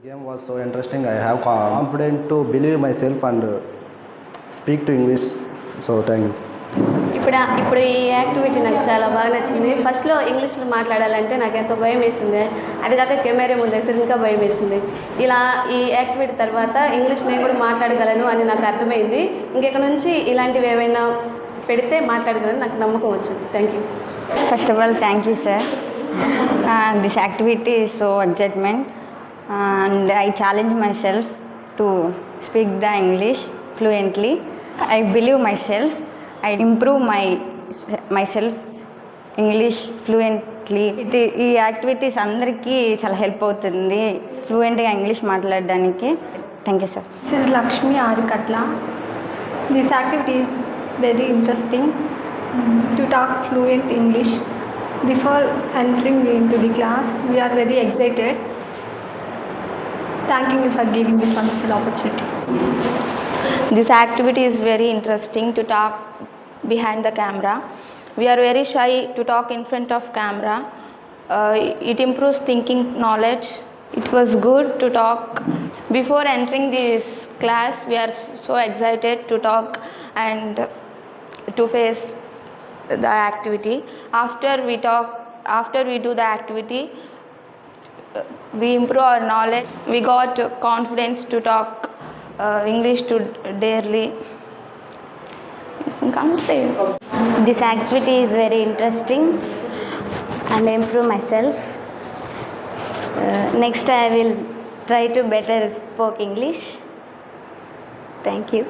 Game was so interesting. I have confidence to believe myself and speak to English. So thanks. ఇప్పుడు ఈ activity నాకు చాలా బాగా నచ్చింది. ఫస్ట్లో ఇంగ్లీష్లో మాట్లాడాలంటే నాకు ఎంతో భయం వేసింది. అది కాక కెమెరా ముందేసరికి ఇంకా భయం వేసింది. ఇలా ఈ యాక్టివిటీ తర్వాత ఇంగ్లీష్ నేను కూడా మాట్లాడగలను అని నాకు అర్థమైంది. ఇంకెక్కడ నుంచి ఇలాంటివి ఏమైనా పెడితే మాట్లాడగలను నాకు నమ్మకం వచ్చింది. Thank you. First of all, thank you, sir. This activity is so excitement, and I challenge myself to speak the English fluently. I believe myself. I improve myself English fluently. ఈ యాక్టివిటీస్ అందరికీ చాలా help అవుతుంది ఫ్లూయెంట్గా English మాట్లాడడానికి. Thank you sir. This is Lakshmi Arikatla. This activity is very interesting to talk fluent English. Before entering into the class, we are very excited. Thanking you for giving this wonderful opportunity. This activity is very interesting to talk behind the camera. We are very shy to talk in front of camera. It improves thinking knowledge. It was good to talk. Before entering this class, we are so excited to talk and to face the activity. After we do the activity, we improve our knowledge. We got confidence to talk English to daily. This activity is very interesting and I improve myself. Next I will try to better speak English. Thank you.